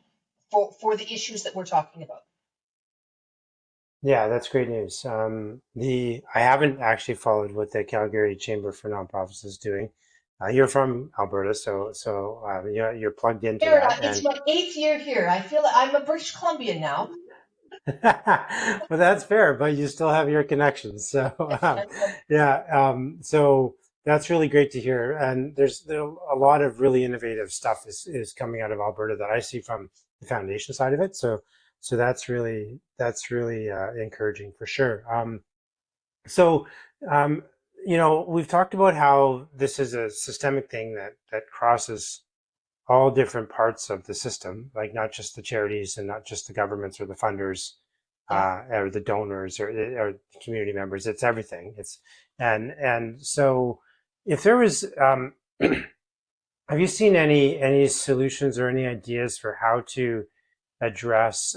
for the issues that we're talking about. Yeah, that's great news. I haven't actually followed what the Calgary Chamber for Nonprofits is doing. You're from Alberta, so you're plugged into that. It's my 8th year here. I feel like I'm a British Columbian now. But that's fair. But you still have your connections, so yeah. So that's really great to hear. And there's a lot of really innovative stuff is coming out of Alberta that I see from the foundation side of it. So that's really encouraging for sure. So um, we've talked about how this is a systemic thing that crosses all different parts of the system, like not just the charities and not just the governments or the funders or the donors or the community members. It's everything. And so if there was, have you seen any solutions or any ideas for how to address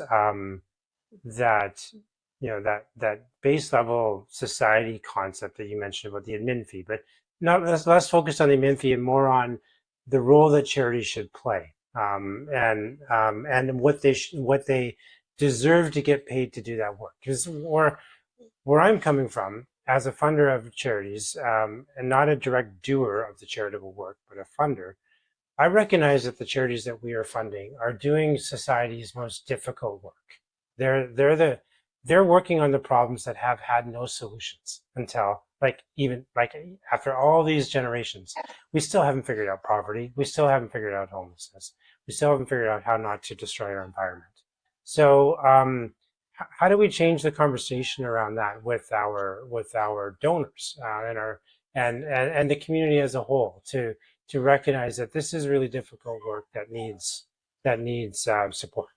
that that base level society concept that you mentioned about the admin fee, but not less focused on the admin fee and more on the role that charities should play, and what they deserve to get paid to do that work. Because where I'm coming from as a funder of charities, and not a direct doer of the charitable work, but a funder, I recognize that the charities that we are funding are doing society's most difficult work. They're working on the problems that have had no solutions until even after all these generations. We still haven't figured out poverty. We still haven't figured out homelessness. We still haven't figured out how not to destroy our environment. So how do we change the conversation around that with our donors and the community as a whole to recognize that this is really difficult work that needs support?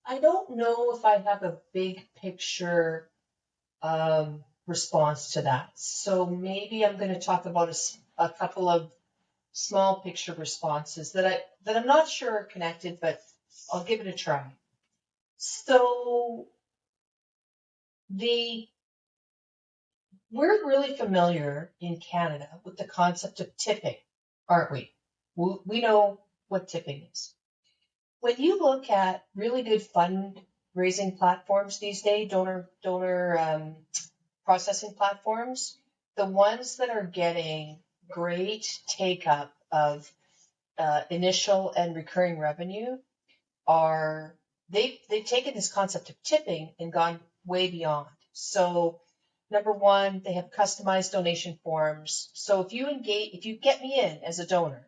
I don't know if I have a big picture response to that. So maybe I'm going to talk about a couple of small picture responses that I'm not sure are connected, but I'll give it a try. So we're really familiar in Canada with the concept of tipping, aren't we? We know what tipping is. When you look at really good fundraising platforms these days, donor processing platforms, the ones that are getting great take up of initial and recurring revenue are they've taken this concept of tipping and gone way beyond. So number one, they have customized donation forms. So if you get me in as a donor,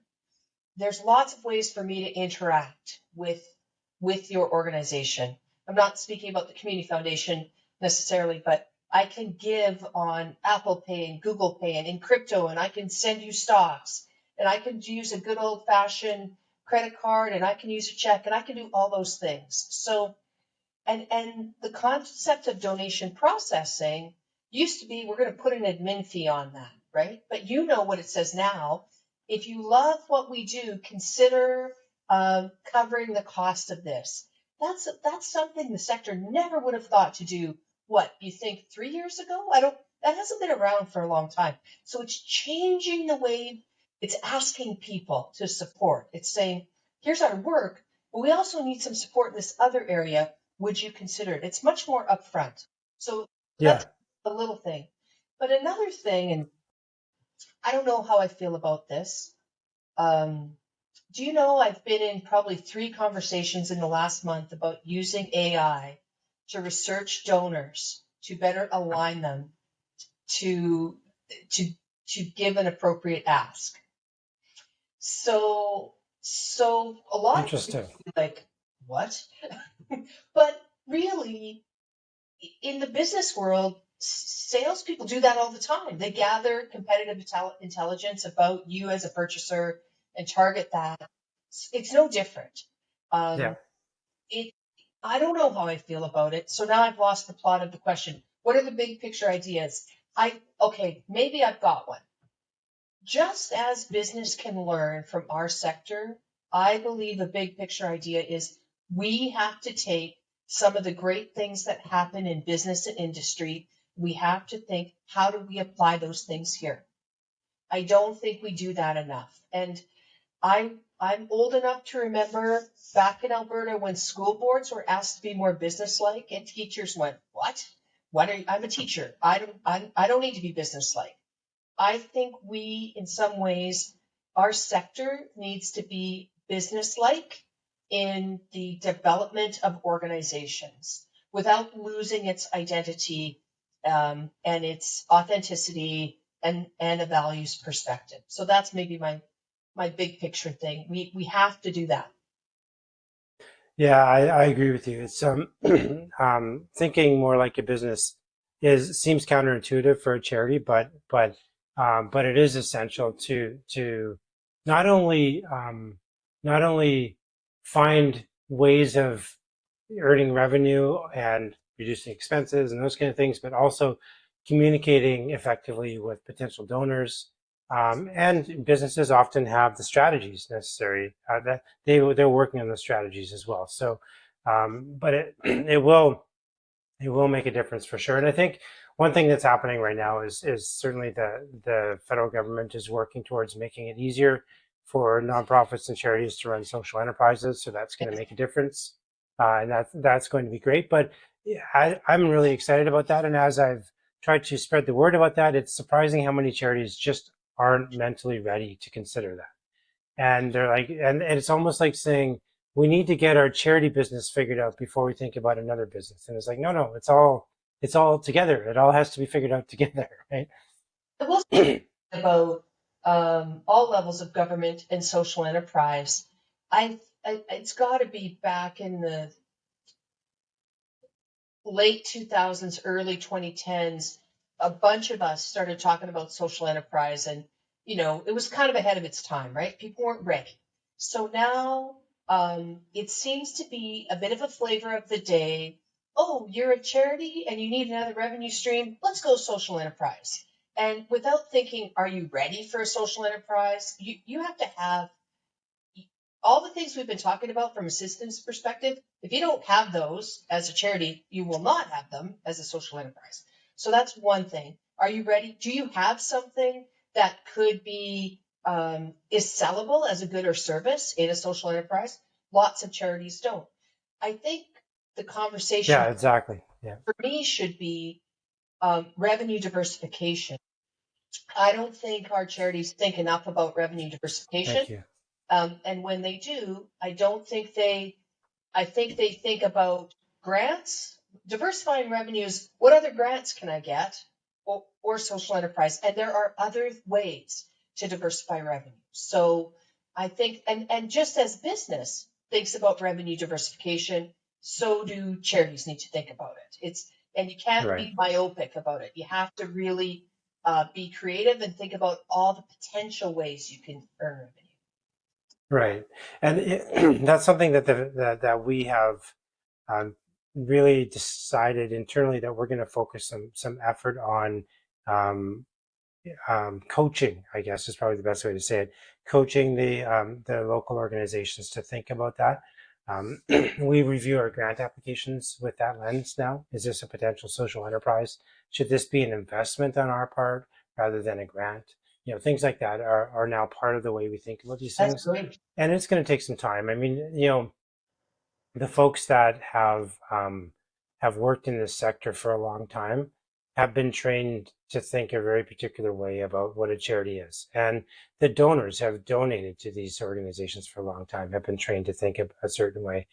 there's lots of ways for me to interact with your organization. I'm not speaking about the community foundation necessarily, but I can give on Apple Pay and Google Pay and in crypto, and I can send you stocks, and I can use a good old fashioned credit card, and I can use a check, and I can do all those things. So and the concept of donation processing used to be we're going to put an admin fee on that, right? But you know what it says now. If you love what we do, consider covering the cost of this. That's something the sector never would have thought to do. What you think 3 years ago? That hasn't been around for a long time. So it's changing the way it's asking people to support. It's saying, here's our work, but we also need some support in this other area. Would you consider it? It's much more upfront. So Yeah, that's a little thing. But another thing, and I don't know how I feel about this. Do you know I've been in probably 3 conversations in the last month about using AI to research donors to better align them to to to give an appropriate ask. So a lot of people interesting. be like, what? But really, in the business world, salespeople do that all the time. They gather competitive intelligence about you as a purchaser and target that. It's no different. Yeah. Um, it. I don't know how I feel about it. So now I've lost the plot of the question. What are the big picture ideas? Okay, maybe I've got one. just as business can learn from our sector, I believe a big picture idea is we have to take some of the great things that happen in business and industry. We have to think, how do we apply those things here? I don't think we do that enough. And I'm old enough to remember back in Alberta when school boards were asked to be more businesslike, and teachers went, "What? What are you? I'm a teacher. I don't need to be businesslike." I think we, in some ways, our sector needs to be businesslike in the development of organizations without losing its identity, and its authenticity and a values perspective. So that's maybe my big picture thing. We have to do that. Yeah, I agree with you. It's thinking more like a business is seems counterintuitive for a charity, but it is essential to not only not only find ways of earning revenue and reducing expenses and those kind of things, but also communicating effectively with potential donors. And businesses often have the strategies necessary that they're working on the strategies as well. So, but it will make a difference for sure. And I think one thing that's happening right now is certainly the federal government is working towards making it easier for nonprofits and charities to run social enterprises. So that's going to make a difference, and that's going to be great. But I'm really excited about that. And as I've tried to spread the word about that, it's surprising how many charities just aren't mentally ready to consider that. And they're like, and it's almost like saying, we need to get our charity business figured out before we think about another business. And it's like, no, it's all together. It all has to be figured out together, right? I will say about all levels of government and social enterprise. It's got to be back in the late 2000s, early 2010s, a bunch of us started talking about social enterprise, and it was kind of ahead of its time, right? People weren't ready. So now it seems to be a bit of a flavor of the day. Oh, you're a charity and you need another revenue stream. Let's go social enterprise. And without thinking, are you ready for a social enterprise? You have to have all the things we've been talking about from a systems perspective. If you don't have those as a charity, you will not have them as a social enterprise. So that's one thing. Are you ready? Do you have something that could be is sellable as a good or service in a social enterprise? Lots of charities don't. I think the conversation Yeah, exactly. Yeah. for me should be revenue diversification. I don't think our charities think enough about revenue diversification. Thank you. And when they do, I think they think about grants, diversifying revenues. What other grants can I get? Or social enterprise. And there are other ways to diversify revenue. So I think, and just as business thinks about revenue diversification, so do charities need to think about it. And you can't Right. be myopic about it. You have to really be creative and think about all the potential ways you can earn revenue. Right. And that's something that we have um, really decided internally that we're going to focus some effort on um, coaching, I guess is probably the best way to say it, coaching the local organizations to think about that. We review our grant applications with that lens now. Is this a potential social enterprise? Should this be an investment on our part rather than a grant? Things like that are now part of the way we think about these That's things. great. And it's going to take some time. I mean, the folks that have worked in this sector for a long time have been trained to think a very particular way about what a charity is, and the donors have donated to these organizations for a long time have been trained to think a certain way.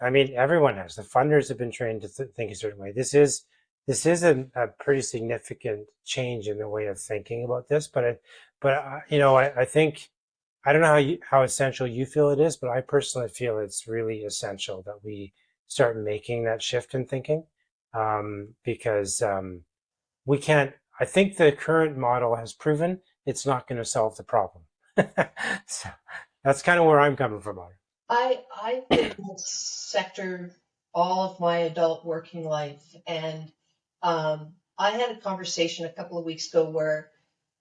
I mean, everyone has. The funders have been trained to think a certain way. This is a pretty significant change in the way of thinking about this, I think I don't know how essential you feel it is, but I personally feel it's really essential that we start making that shift in thinking, because we can't. I think the current model has proven it's not going to solve the problem. So that's kind of where I'm coming from on it. I've been in this sector all of my adult working life, and I had a conversation a couple of weeks ago where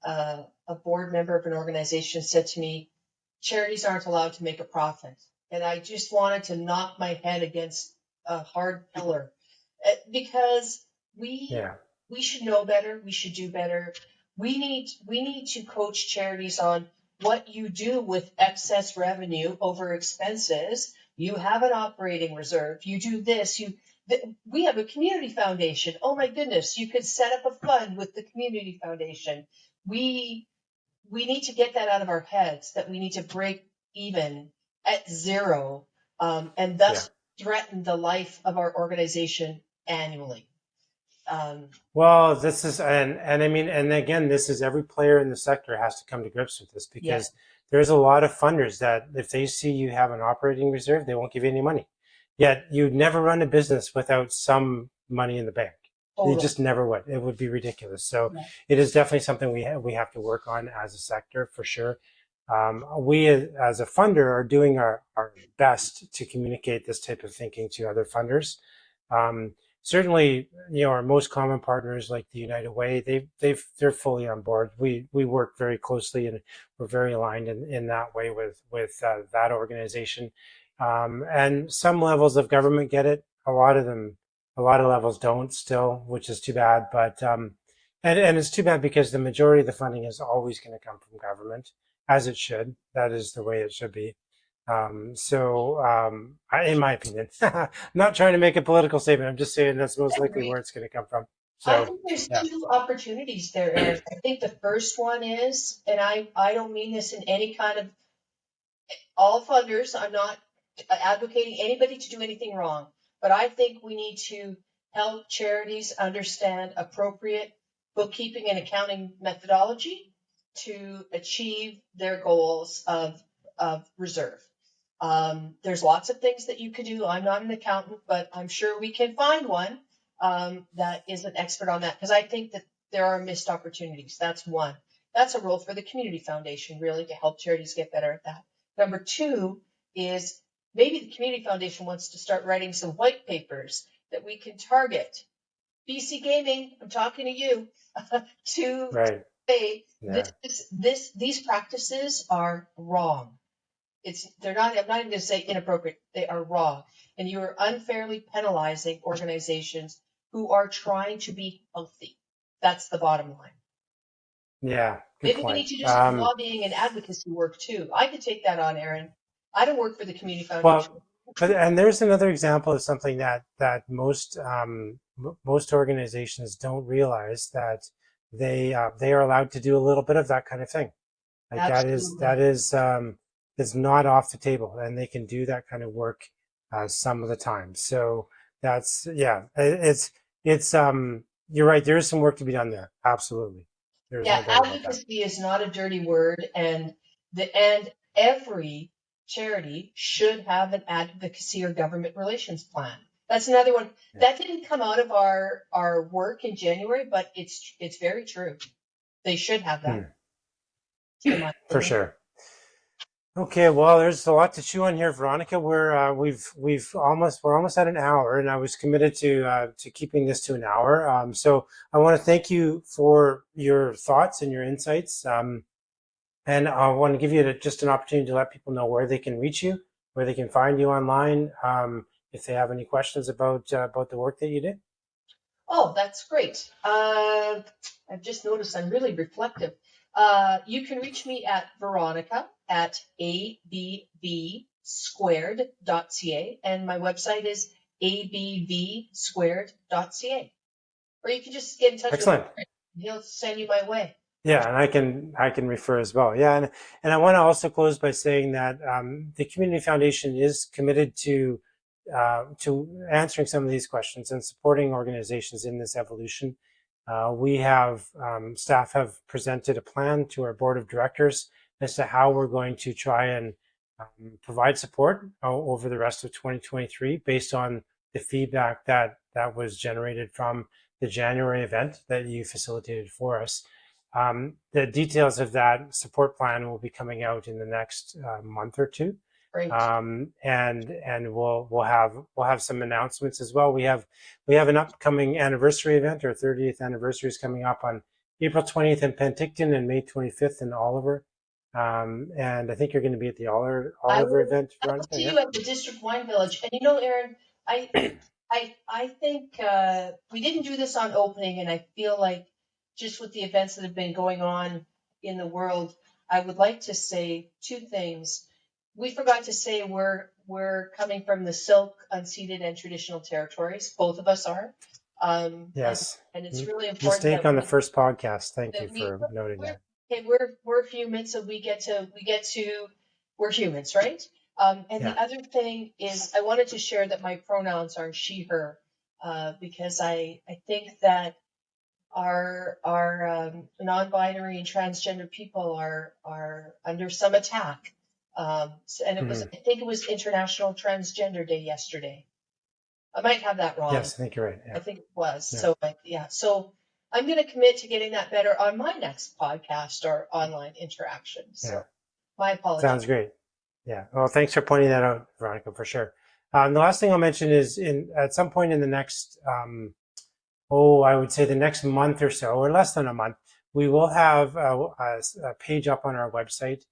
a board member of an organization said to me, charities aren't allowed to make a profit. And I just wanted to knock my head against a hard pillar. Because we Yeah. we should know better, we should do better. We need to coach charities on what you do with excess revenue over expenses. You have an operating reserve, you do this, we have a community foundation. Oh my goodness, you could set up a fund with the community foundation. We we need to get that out of our heads, that we need to break even at zero, and Yeah. thus threaten the life of our organization annually. Um, Well, this is, and I mean, and again, this is every player in the sector has to come to grips with this, yeah, because there's a lot of funders that if they see you have an operating reserve, they won't give you any money. Yet you'd never run a business without some money in the bank. You total. just never would. It would be ridiculous. So Yeah. it is definitely something we have to work on as a sector for sure. We as a funder are doing our best to communicate this type of thinking to other funders. Um, Certainly, our most common partners like the United Way, they're fully on board. We work very closely, and we're very aligned in that way with that organization. And some levels of government get it. A lot of levels don't still, which is too bad. But and it's too bad because the majority of the funding is always going to come from government, as it should. That is the way it should be. In my opinion, I'm not trying to make a political statement. I'm just saying that's most I likely agree. where it's going to come from. I So, think there's yeah, two opportunities there, Aaron. I think the first one is, and I don't mean this in any kind of, all funders, I'm not advocating anybody to do anything wrong, but I think we need to help charities understand appropriate bookkeeping and accounting methodology to achieve their goals of reserve. There's lots of things that you could do. I'm not an accountant, but I'm sure we can find one that is an expert on that, because I think that there are missed opportunities. That's one. That's a role for the community foundation, really, to help charities get better at that. Number two is, maybe the community foundation wants to start writing some white papers that we can target. BC Gaming, I'm talking to you, to right, say yeah, these practices are wrong. They're not, I'm not even going to say inappropriate. They are wrong. And you are unfairly penalizing organizations who are trying to be healthy. That's the bottom line. yeah. Good Maybe we point. need to do some lobbying and advocacy work too. I could take that on, Aaron. I don't work for the community foundation. Well, but and there's another example of something that most organizations don't realize, that they are allowed to do a little bit of that kind of thing. Like Absolutely. that is not off the table, and they can do that kind of work some of the time. So that's, yeah, it's you're right. There is some work to be done there. Absolutely, there's Yeah, no doubt about that. advocacy is not a dirty word, and every charity should have an advocacy or government relations plan. That's another one Yeah. that didn't come out of our work in January, but it's very true. They should have that, Hmm, in my for opinion. sure. Okay, well, there's a lot to chew on here, Veronica. We're almost at an hour, and I was committed to keeping this to an hour. So I want to thank you for your thoughts and your insights. And I want to give you just an opportunity to let people know where they can reach you, where they can find you online, if they have any questions about the work that you do. Oh, that's great. I've just noticed I'm really reflective. You can reach me at Veronica at abvsquared.ca, and my website is abvsquared.ca. Or you can just get in touch with Excellent. Aaron. He'll send you my way. Yeah, and I can refer as well. Yeah, and I want to also close by saying that the Community Foundation is committed to answering some of these questions and supporting organizations in this evolution. We have staff have presented a plan to our board of directors as to how we're going to try and provide support over the rest of 2023 based on the feedback that was generated from the January event that you facilitated for us. The details of that support plan will be coming out in the next month or two, Great. and we'll have some announcements as well. We have an upcoming anniversary event. Our 30th anniversary is coming up on April 20th in Penticton and May 25th in Oliver. And I think you're going to be at the Oliver event, I will Veronica. see Yeah. you at the District Wine Village. And Aaron, I I think we didn't do this on opening, and I feel like just with the events that have been going on in the world, I would like to say two things. We forgot to say we're coming from the silk, unceded, and traditional territories. Both of us are, Yes. and it's really important Mistake that on the first podcast. Thank you that we for noting we're, that. okay, we're human, so we get to we're humans, right? And Yeah. the other thing is I wanted to share that my pronouns are she her, because I think that our non-binary and transgender people are under some attack. And it was, Mhm. I think it was International Transgender Day yesterday. I might have that wrong. Yes, I think you're right. I Yeah. think it was. Yeah. So yeah. So I'm going to commit to getting that better on my next podcast or online interaction. Yeah. So my apologies. Sounds great. Yeah. Well, thanks for pointing that out, Veronica, for sure. The last thing I'll mention is at some point in the next, I would say the next month or so, or less than a month, we will have a page up on our website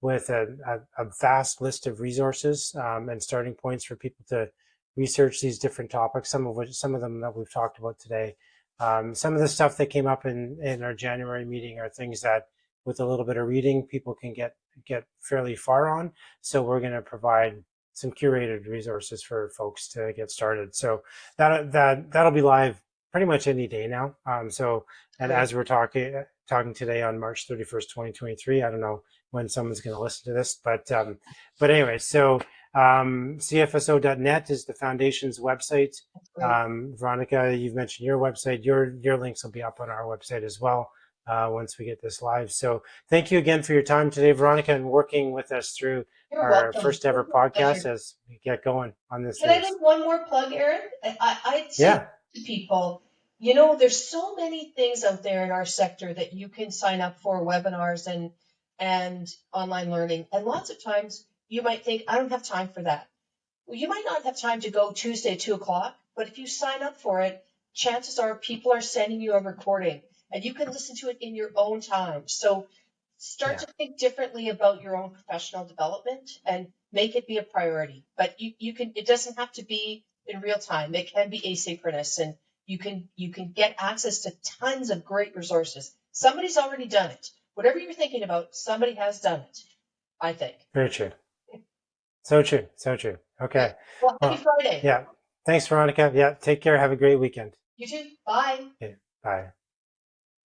with a vast list of resources and starting points for people to research these different topics. Some of them that we've talked about today. Some of the stuff that came up in our January meeting are things that, with a little bit of reading, people can get fairly far on. So we're going to provide some curated resources for folks to get started. So that'll be live pretty much any day now. And Great. as we're talking today on March 31st, 2023, I don't know when someone's going to listen to this, but anyway, so cfso.net is the foundation's website. Veronica, you've mentioned your website. Your links will be up on our website as well once we get this live. So thank you again for your time today, Veronica, and working with us through You're our welcome. first ever podcast Pleasure. as we get going on this. Can I make one more plug, Aaron? I'd say Yeah. to people, there's so many things out there in our sector that you can sign up for, webinars and online learning. And lots of times you might think, I don't have time for that. Well, you might not have time to go Tuesday at 2:00, but if you sign up for it, chances are people are sending you a recording and you can listen to it in your own time. So start to think differently about your own professional development and make it be a priority. But it doesn't have to be in real time. It can be asynchronous, and you can get access to tons of great resources. Somebody's already done it. Whatever you're thinking about, somebody has done it, I think. Very true. So true. So true. Okay. Well, happy Friday. Yeah. Thanks, Veronica. Yeah. Take care. Have a great weekend. You too. Bye. Okay. Bye.